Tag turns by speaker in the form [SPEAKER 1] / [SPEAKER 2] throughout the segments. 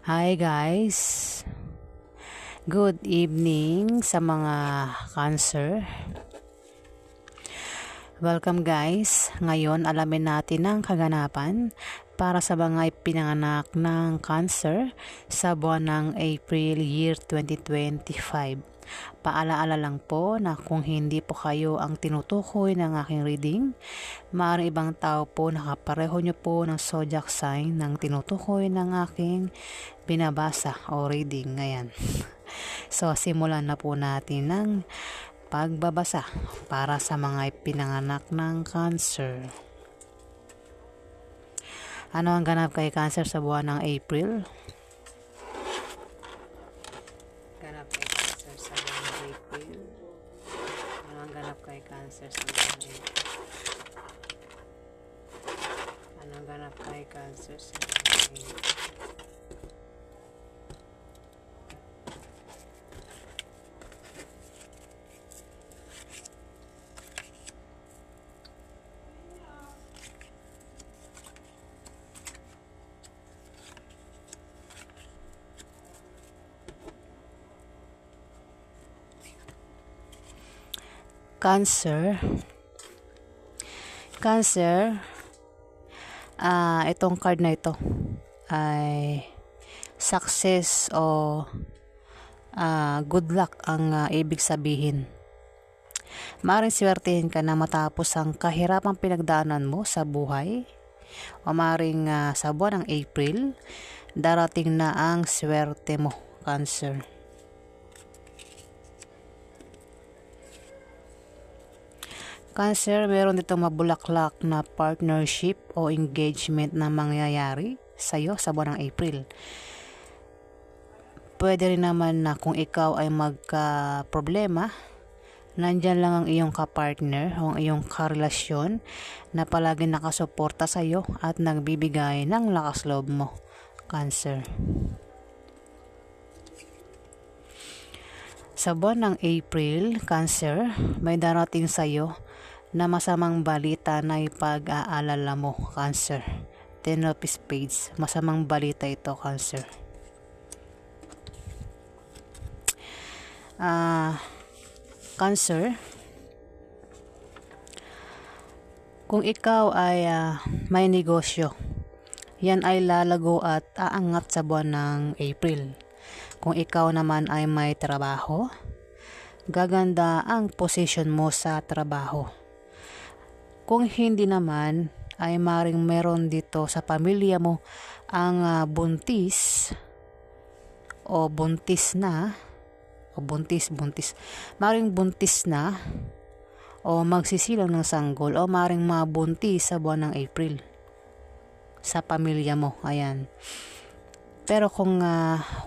[SPEAKER 1] Hi guys! Good evening sa mga Cancer. Welcome guys! Ngayon alamin natin ang kaganapan para sa mga ipinanganak ng Cancer sa buwan ng April year 2025. Paalaala lang po na kung hindi po kayo ang tinutukoy ng aking reading, maaaring ibang tao po nakapareho nyo po ng zodiac sign ng tinutukoy ng aking binabasa o reading. Ngayon. So, simulan na po natin ng pagbabasa para sa mga ipinanganak ng Cancer. Ano ang ganap kay Cancer sa buwan ng April? Ganap kay Cancer sa buwan ng April. Ano ang ganap kay Cancer sa buwan ng April? Ano ang ganap kay Cancer sa buwan ng April? Cancer, itong card na ito ay success o good luck ang ibig sabihin. Maaaring swertehin ka na matapos ang kahirapang pinagdaanan mo sa buhay, o maaaring sa buwan ng April darating na ang swerte mo, Cancer. Cancer, meron dito mabulaklak na partnership o engagement na mangyayari sa iyo sa buwan ng April. Pwede rin naman na kung ikaw ay magka-problema, nandyan lang ang iyong kapartner o ang iyong karelasyon na palagi nakasuporta sa iyo at nagbibigay ng lakas loob mo, Cancer. Sa buwan ng April, Cancer, may darating sa iyo na masamang balita na ipag-aalala mo, Cancer. Ten of Spades, masamang balita ito, Cancer. Cancer, kung ikaw ay may negosyo, yan ay lalago at aangat sa buwan ng April. Kung ikaw naman ay may trabaho, gaganda ang position mo sa trabaho. Kung hindi naman, ay maring meron dito sa pamilya mo ang buntis o buntis na o buntis. Maring buntis na o magsisilang ng sanggol o maring mabuntis sa buwan ng April sa pamilya mo. Ayan. Pero kung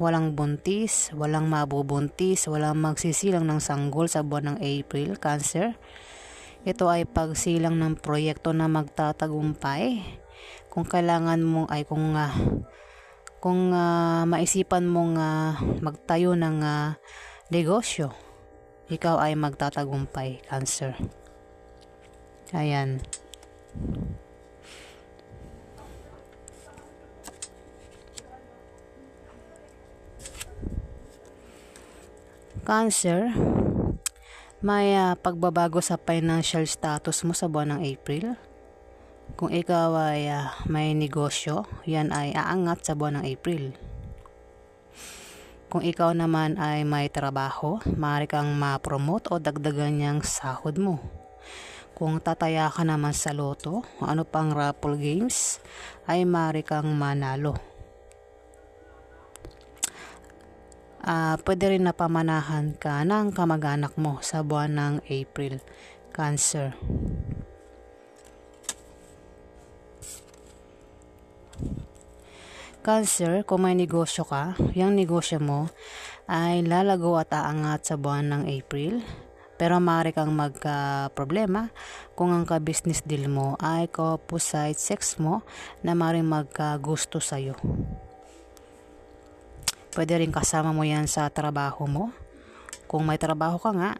[SPEAKER 1] walang buntis, walang mabubuntis, walang magsisilang ng sanggol sa buwan ng April, Cancer, ito ay pagsilang ng proyekto na magtatagumpay. Kung kailangan mo ay kung maisipan mong magtayo ng negosyo, ikaw ay magtatagumpay, Cancer. Ayan. Cancer, may pagbabago sa financial status mo sa buwan ng April. Kung ikaw ay may negosyo, yan ay aangat sa buwan ng April. Kung ikaw naman ay may trabaho, maaari kang ma-promote o dagdagan niyang sahod mo. Kung tataya ka naman sa loto, ano pang raffle games, ay maaari kang manalo. Pwede rin na pamanahan ka ng kamag-anak mo sa buwan ng April, Cancer. Cancer, kung may negosyo ka, yung negosyo mo ay lalago at aangat sa buwan ng April. Pero maaari kang magka-problema kung ang ka-business deal mo ay opposite sex mo na maaaring magkagusto sa'yo. Pwede rin kasama mo yan sa trabaho mo. Kung may trabaho ka nga,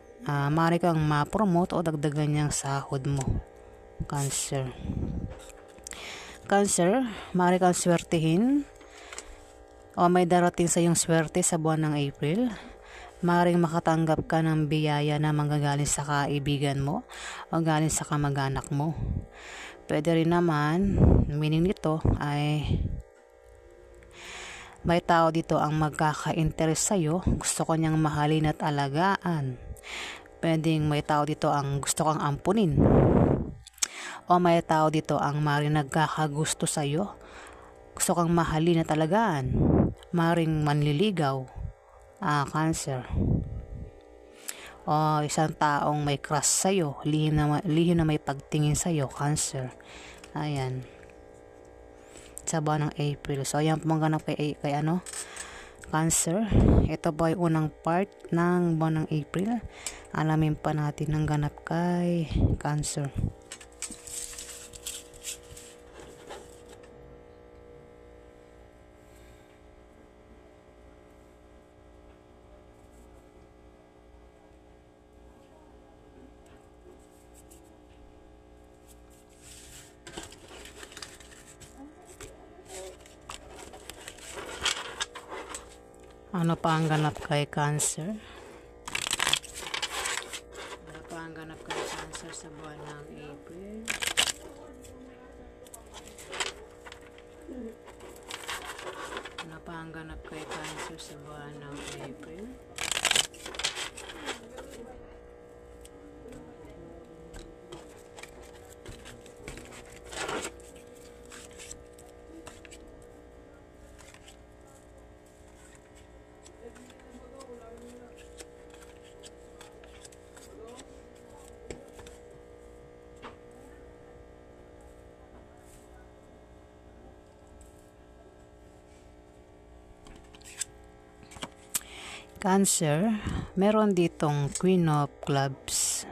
[SPEAKER 1] maaari kang ma-promote o dagdagan niyang sahod mo, Cancer. Cancer, maaari kang swertihin O may darating sa iyong swerte sa buwan ng April. Maring makatanggap ka ng biyaya na manggagaling sa kaibigan mo o galing sa kamag-anak mo. Pwede rin naman, meaning nito ay may tao dito ang magkaka-interest sa'yo, gusto ko niyang mahalin at alagaan. Pwedeng may tao dito ang gusto kang ampunin. O may tao dito ang maring nagkakagusto sa'yo, gusto kang mahalin at alagaan. Maring manliligaw, Cancer. O isang taong may crush sa'yo, lihim na may pagtingin sa'yo, Cancer. Ayan. Sa buwan ng April. So, ayan pong ganap kay Cancer. Ito po ay unang part ng buwan ng April. Alamin pa natin ang ganap kay Cancer. Ano pa ang ganap kay Cancer? Ano pa ang ganap kay Cancer sa buwan ng April? Ano pa ang ganap kay Cancer sa buwan ng April? Cancer, meron ditong Queen of Clubs.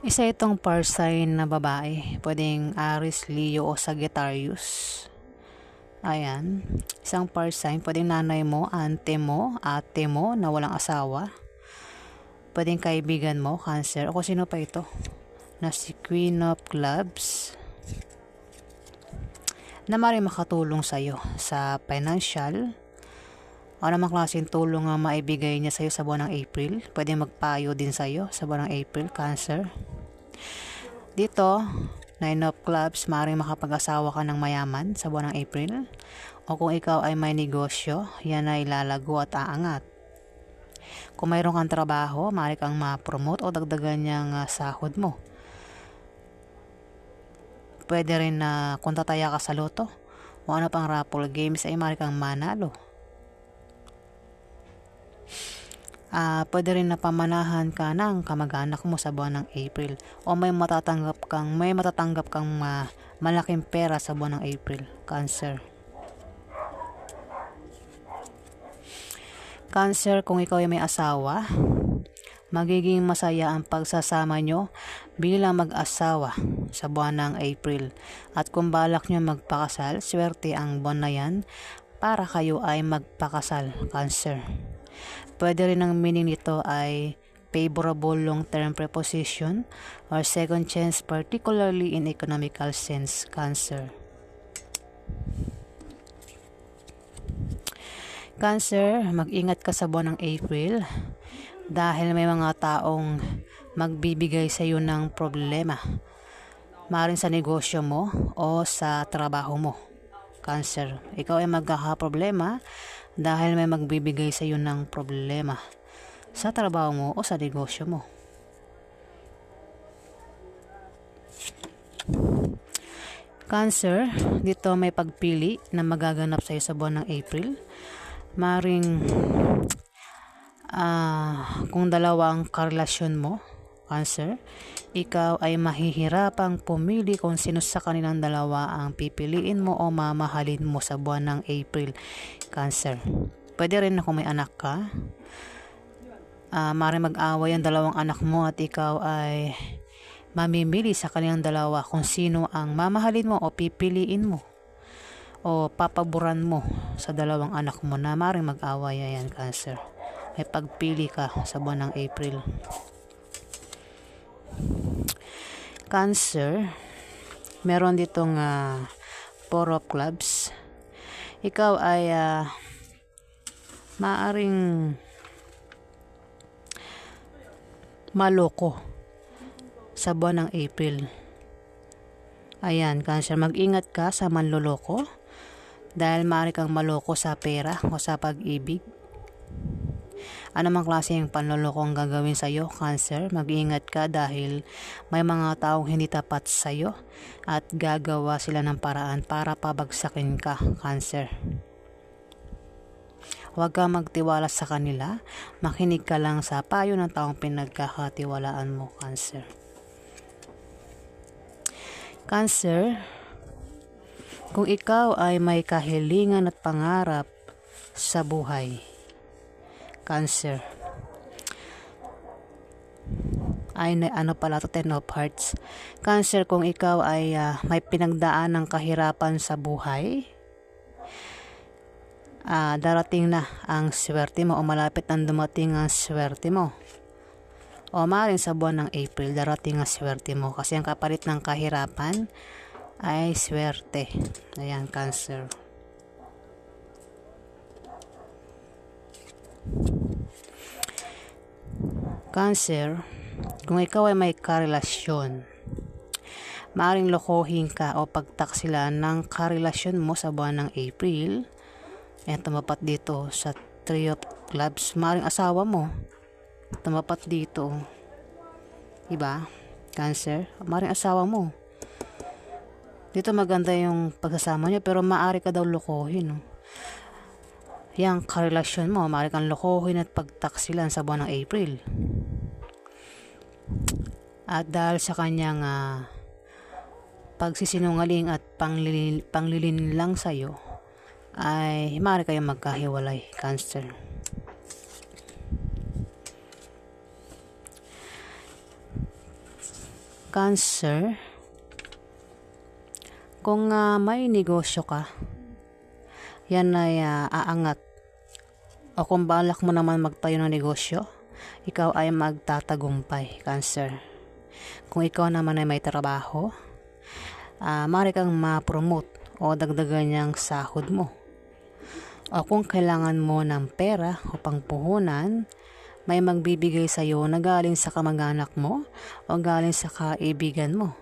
[SPEAKER 1] Isa itong fire sign na babae. Pwedeng Aries, Leo o Sagittarius. Ayan. Isang fire sign. Pwedeng nanay mo, ante mo, ate mo na walang asawa. Pwedeng kaibigan mo, Cancer. O kung sino pa ito? Na si Queen of Clubs. Na maaaring makatulong sa'yo sa financial. O namang klaseng tulong ang maibigay niya sa'yo sa buwan ng April. Pwede magpayo din sa'yo sa buwan ng April, Cancer. Dito, 9 of Clubs, maaaring makapag-asawa ka ng mayaman sa buwan ng April. O kung ikaw ay may negosyo, yan ay lalago at aangat. Kung mayroon kang trabaho, maaari kang ma-promote o dagdagan niyang sahod mo. Pwede rin na kung tataya ka sa loto o ano pang raffle games ay maaari kang manalo. Pwede rin na pamanahan ka ng kamag-anak mo sa buwan ng April o may matatanggap kang malaking pera sa buwan ng April, Cancer. Cancer, kung ikaw ay may asawa, magiging masaya ang pagsasama nyo bilang mag-asawa sa buwan ng April. At kung balak nyo magpakasal, swerte ang buwan na yan para kayo ay magpakasal, Cancer. Pwede rin ang meaning nito ay favorable long-term preposition or second chance, particularly in economical sense, Cancer. Cancer, mag-ingat ka sa buwan ng April dahil may mga taong magbibigay sa iyo ng problema. Maaaring sa negosyo mo o sa trabaho mo, Cancer. Ikaw ay magkakaproblema dahil may magbibigay sa iyo ng problema sa trabaho mo o sa negosyo mo. Cancer, dito may pagpili na magaganap sa iyo sa buwan ng April. Maring kung dalawa ang karelasyon mo, Cancer, ikaw ay mahihirapang pumili kung sino sa kanilang dalawa ang pipiliin mo o mamahalin mo sa buwan ng April, Cancer. Pwede rin na kung may anak ka, maaaring mag-away ang dalawang anak mo at ikaw ay mamimili sa kanilang dalawa kung sino ang mamahalin mo o pipiliin mo o papaboran mo sa dalawang anak mo na maaaring mag-away. Ayan, Cancer. May pagpili ka sa buwan ng April. Cancer, meron ditong Four of Clubs. Ikaw ay maaring maloko sa buwan ng April. Ayan, Cancer, mag-ingat ka sa manloloko dahil maaari kang maloko sa pera o sa pag-ibig. Ano mang klaseng panloloko ang gagawin sa iyo, Cancer, mag-ingat ka dahil may mga taong hindi tapat sa iyo at gagawa sila ng paraan para pabagsakin ka, Cancer. Huwag kang magtiwala sa kanila, makinig ka lang sa payo ng taong pinagkakatiwalaan mo, Cancer. Cancer, kung ikaw ay may kahilingan at pangarap sa buhay, Cancer, ay Ten of Hearts. Cancer, kung ikaw ay may pinagdaan ng kahirapan sa buhay, darating na ang swerte mo o malapit nang dumating ang swerte mo. O maaaring sa buwan ng April, darating ang swerte mo kasi ang kapalit ng kahirapan ay swerte. Ayan, Cancer. Cancer, kung ikaw ay may karelasyon, maaaring lokohin ka o pagtaksilan ng karelasyon mo sa buwan ng April. Ayan, tumapat dito sa Three of Clubs. Maaaring asawa mo, tumapat dito. Diba, Cancer? Maaaring asawa mo. Dito maganda yung pagsasama niyo pero maaari ka daw lokohin. Yang karelasyon mo, maaari kang lokohin at pagtaksilan sa buwan ng April. At dahil sa kanyang pagsisinungaling at panglilin lang sa'yo, ay maaari kayong magkahiwalay, Cancer. Cancer, kung may negosyo ka, yan ay aangat. O kung balak mo naman magtayo ng negosyo, ikaw ay magtatagumpay, Cancer. Kung ikaw naman ay may trabaho, maaari kang ma-promote o dagdagan niyang sahod mo. O kung kailangan mo ng pera o pangpuhunan, may magbibigay sa iyo na galing sa kamag-anak mo o galing sa kaibigan mo.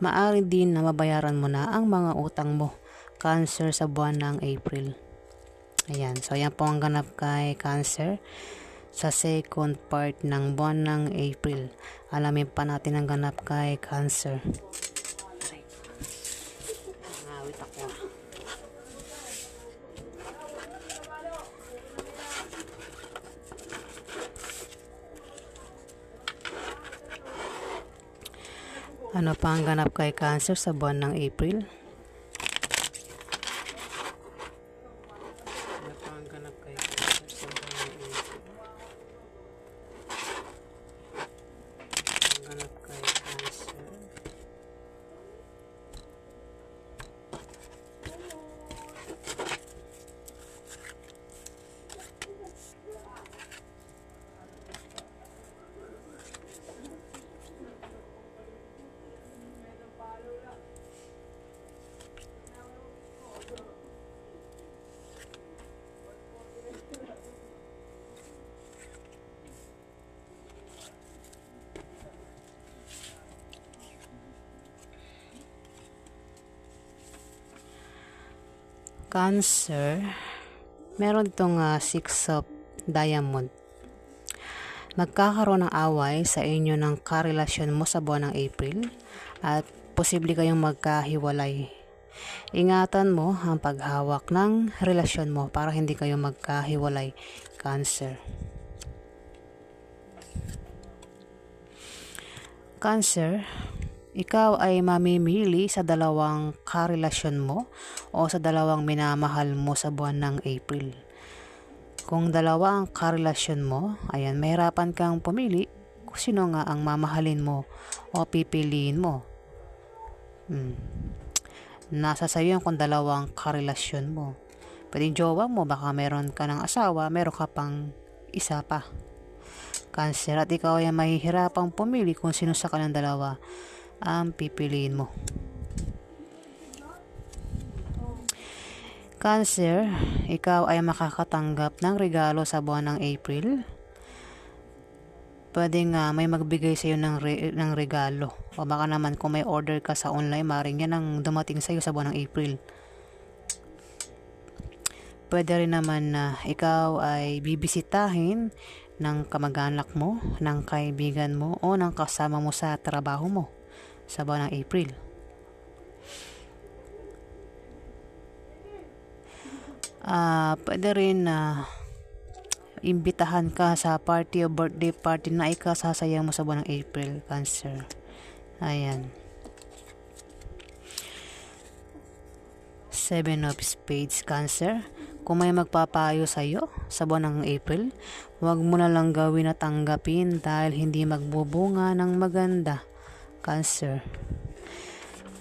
[SPEAKER 1] Maaari din na mabayaran mo na ang mga utang mo, Cancer, sa buwan ng April. Ayan, so yan po ang ganap kay Cancer sa second part ng buwan ng April. Alamin pa natin ang ganap kay Cancer. Ngawit ako. Ano pa ang ganap kay Cancer sa buwan ng April? Cancer, meron itong Six of Diamond. Magkakaroon ng away sa inyo ng karelasyon mo sa buwan ng April at posible kayong magkahiwalay. Ingatan mo ang paghawak ng relasyon mo para hindi kayo magkahiwalay, Cancer. Cancer, ikaw ay mamimili sa dalawang karelasyon mo o sa dalawang minamahal mo sa buwan ng April. Kung dalawa ang karelasyon mo, ayan, mahirapan kang pumili kung sino nga ang mamahalin mo o pipiliin mo. Nasa sayo kung dalawang karelasyon mo. Pwedeng jowa mo, baka meron ka ng asawa, meron ka pang isa pa, Cancer, at ikaw ay mahihirapang pumili kung sino sa kanilang dalawa ang pipiliin mo. Cancer, ikaw ay makakatanggap ng regalo sa buwan ng April. Pwede nga may magbigay sa iyo ng regalo. O baka naman kung may order ka sa online, maaaring yan ang dumating sa iyo sa buwan ng April. Pwede rin naman na ikaw ay bibisitahin ng kamag-anak mo, ng kaibigan mo, o ng kasama mo sa trabaho mo sa buwan ng April. Pwede rin na imbitahan ka sa party o birthday party na ikasasaya mo sa buwan ng April, Cancer. Ayan. 7 of Spades, Cancer. Kung may magpapayo sa iyo sa buwan ng April, huwag mo na lang gawin at tanggapin dahil hindi magbubunga ng maganda, Cancer.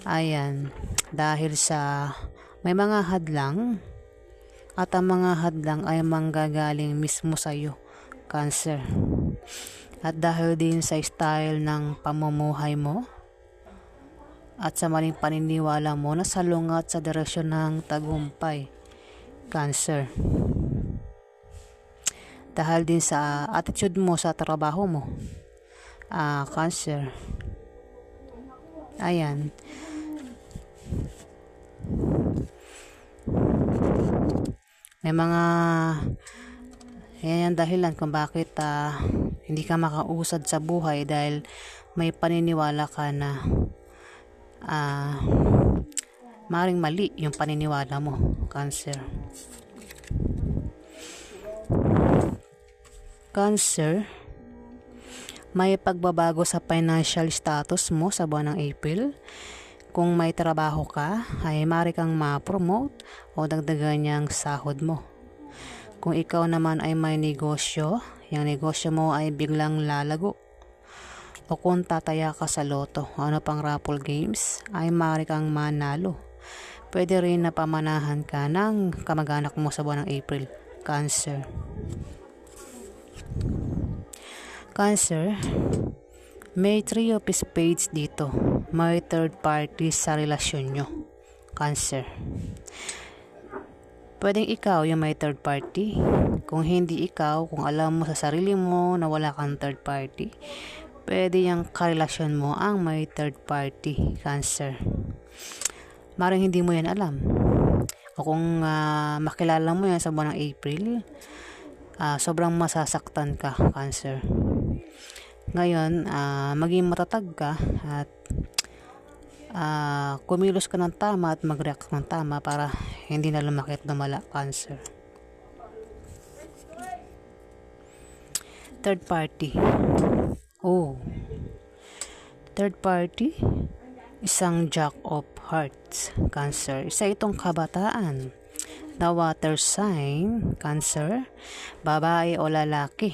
[SPEAKER 1] Ayan. Dahil sa may mga hadlang, at ang mga hadlang ay manggagaling mismo sa iyo, Cancer. At dahil din sa style ng pamumuhay mo at sa maling paniniwala mo na salungat sa direksyon ng tagumpay, Cancer. Dahil din sa attitude mo sa trabaho mo, Cancer. Ayan. May mga yan ang dahilan kung bakit hindi ka makausad sa buhay dahil may paniniwala ka na maring mali yung paniniwala mo, Cancer. Cancer, may pagbabago sa financial status mo sa buwan ng April. Kung may trabaho ka, ay maaari kang ma-promote o dagdagan niyang sahod mo. Kung ikaw naman ay may negosyo, yung negosyo mo ay biglang lalago. O kung tataya ka sa loto o ano pang raffle games, ay maaari kang manalo. Pwede rin na pamanahan ka ng kamag-anak mo sa buwan ng April, Cancer. Cancer, may 3 of Spades dito. May third party sa relasyon nyo, Cancer. Pwedeng ikaw yung may third party. Kung hindi ikaw, kung alam mo sa sarili mo na wala kang third party, pwede yung karelasyon mo ang may third party, Cancer. Maring hindi mo yan alam. O kung makilala mo yan sa buwan ng April, sobrang masasaktan ka, Cancer. Ngayon, maging matatag ka at kumilos ka ng tama at mag-react ng tama para hindi na lumaki at lumala, Cancer. Third party. Third party, isang Jack of Hearts, Cancer. Isa itong kabataan na water sign, Cancer. Babae o lalaki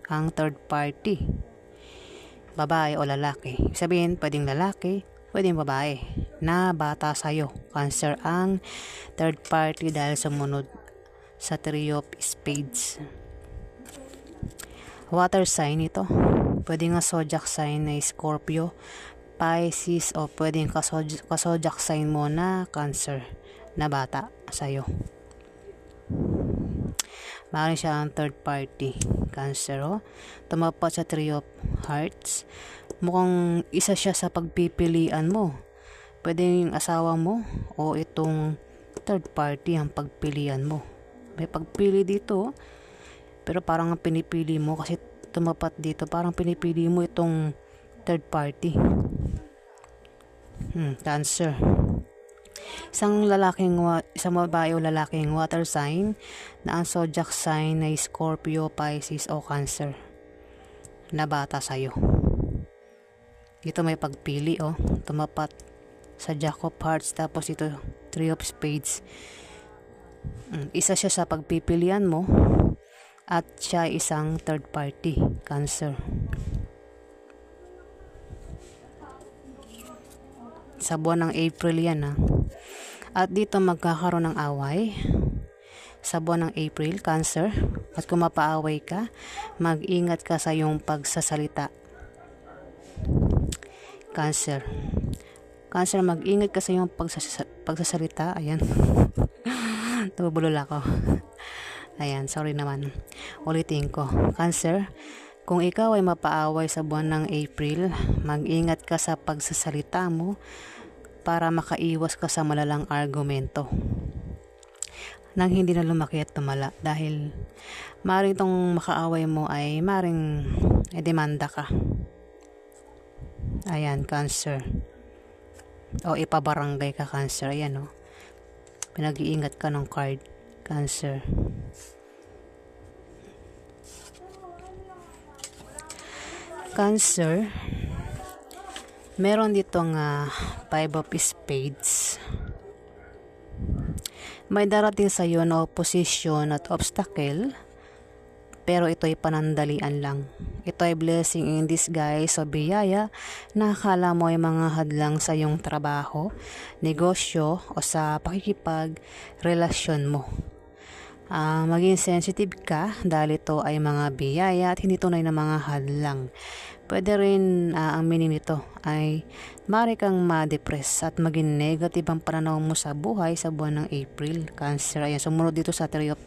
[SPEAKER 1] ang third party. Babae o lalaki. Sabihin, pwedeng lalaki, pwedeng babae na bata sa'yo, Cancer, ang third party dahil sumunod sa 3 of Spades. Water sign ito. Pwedeng nga zodiac sign na Scorpio, Pisces, o pwedeng ka-zodiac sign mo na Cancer na bata sa'yo. Maaaring siya ang third party, Cancer. Tumapat sa 3 of Hearts. Mukhang isa siya sa pagpipilian mo. Pwede yung asawa mo o itong third party ang pagpilian mo. May pagpili dito, pero parang pinipili mo kasi tumapat dito. Parang pinipili mo itong third party. Cancer. Isang babae o lalaking water sign na ang zodiac sign na Scorpio, Pisces o Cancer na bata sa'yo. Dito may pagpili, tumapat sa Jack of Hearts, tapos ito 3 of Spades. Isa siya sa pagpipilian mo at siya isang third party, Cancer. Sa buwan ng April yan, At dito magkakaroon ng away sa buwan ng April, Cancer. At kung mapaaway ka, mag-ingat ka sa iyong pagsasalita, Cancer. Cancer, mag-ingat ka sa iyong pagsasalita. Ayan. Nabubulol ako. Ayan, sorry naman. Ulitin ko. Cancer, kung ikaw ay mapaaway sa buwan ng April, mag-ingat ka sa pagsasalita mo para makaiwas ka sa malalang argumento nang hindi na lumaki at tumala, dahil maring tong makaaway mo ay maring demanda ka. Ayan, Cancer. O ipabarangay ka, Cancer. Ayan, o. Pinag-iingat ka ng card, Cancer. Cancer, meron ditong 5 of Spades. May darating sa iyo na opposition at obstacle, pero ito ay panandalian lang. Ito ay blessing in disguise o biyaya na akala mo ay mga hadlang sa iyong trabaho, negosyo o sa pakikipag-relasyon mo. Maging sensitive ka dahil ito ay mga biyaya at hindi tunay na mga hadlang. Pwede rin ang meaning nito ay maaari kang ma-depress at maging negative ang pananaw mo sa buhay sa buwan ng April, Cancer. Ayan, sumunod dito sa Three of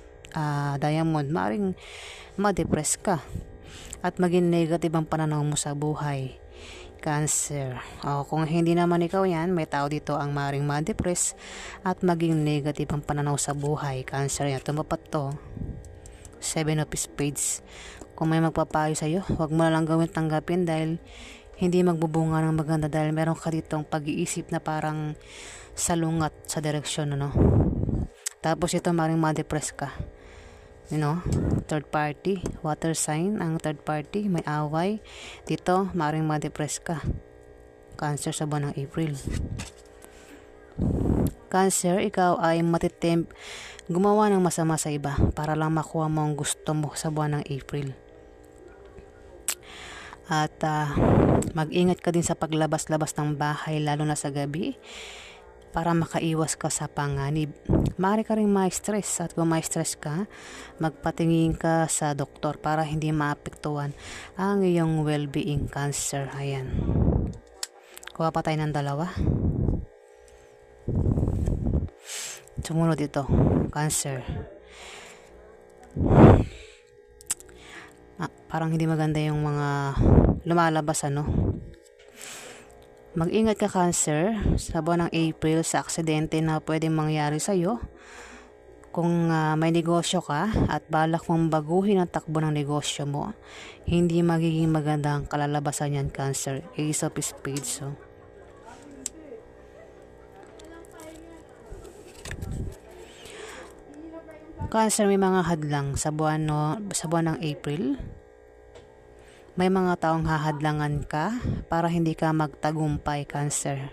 [SPEAKER 1] Diamond, maaring ma-depress ka at maging negative ang pananaw mo sa buhay, Cancer. Kung hindi naman ikaw yan, may tao dito ang maaring ma-depress at maging negative ang pananaw sa buhay, Cancer. Yan, tumapat to. 7 of Spades. Kung may magpapayo sa'yo, huwag mo na lang gawin tanggapin dahil hindi magbubunga ng maganda, dahil meron ka ditong pag-iisip na parang salungat sa direksyon, Tapos ito, maring ma-depress ka. Third party, water sign, ang third party, may away. Dito, maring ma-depress ka, Cancer, sa buwan ng April. Cancer, ikaw ay matitempt gumawa ng masama sa iba para lang makuha mo ang gusto mo sa buwan ng April. At mag-ingat ka din sa paglabas-labas ng bahay, lalo na sa gabi, para makaiwas ka sa panganib. Maaari ka rin ma-stress, at kung ma-stress ka, magpatingin ka sa doktor para hindi maapektuhan ang iyong well-being, Cancer. Ayan. Kuha pa tayo ng dalawa. Sumunod ito, Cancer. Parang hindi maganda yung mga lumalabas, Mag-ingat ka, Cancer, sa buwan ng April sa aksidente na pwedeng mangyari sa'yo. Kung may negosyo ka at balak mong baguhin ang takbo ng negosyo mo, hindi magiging maganda ang kalalabasan yan, Cancer. Ace of Spades. Cancer, may mga hadlang sa buwan ng April. May mga taong hahadlangan ka para hindi ka magtagumpay, Cancer.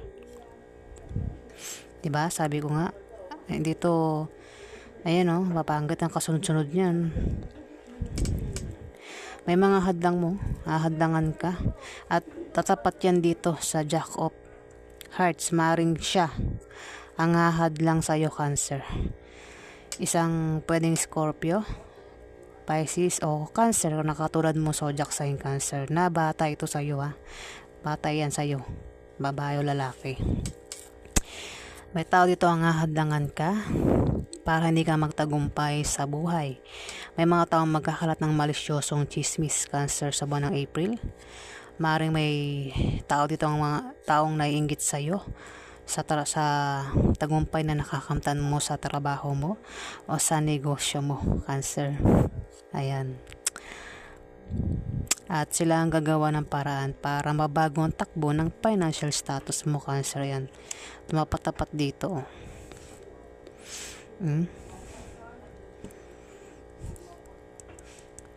[SPEAKER 1] Diba? Sabi ko nga, dito, ayan mapanggat ang kasunod-sunod niyan. May mga hadlang mo, hahadlangan ka, at tatapat yan dito sa Jack of Hearts. Maring siya ang hahadlang sa'yo, Cancer. Isang pwedeng Scorpio, Pisces o Cancer na katulad mo, zodiac sign, Cancer, na bata ito sa'yo, bata yan sa'yo, babae o lalaki. May tao dito ang hahadlangan ka para hindi ka magtagumpay sa buhay. May mga taong magkakalat ng malisyosong chismis, Cancer, sa buwan ng April. Maring may tao dito ang mga taong naiinggit sa'yo sa tagumpay na nakakamtan mo sa trabaho mo o sa negosyo mo, Cancer. Ayan. At sila ang gagawa ng paraan para mabago ang takbo ng financial status mo, Cancer. Yan. Tumapat-tapat dito.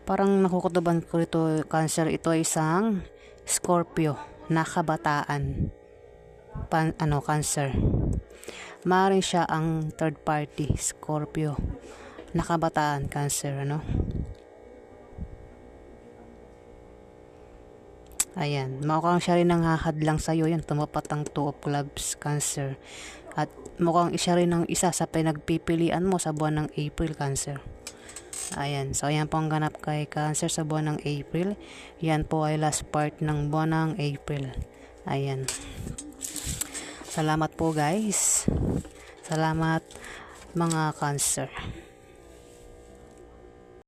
[SPEAKER 1] Parang nakukutuban ko ito, Cancer. Ito ay isang Scorpio na kabataan. Cancer. Maaaring siya ang third party, Scorpio na kabataan, Cancer, Ayan, mukhang siya rin ang hahadlang sa'yo. Yan, tumapat ang 2 of Clubs, Cancer. At mukhang siya rin ang isa sa pinagpipilian mo sa buwan ng April, Cancer. Ayan, so ayan po ang ganap kay Cancer sa buwan ng April. Yan po ay last part ng buwan ng April. Ayan. Salamat po, guys. Salamat. mga cancer.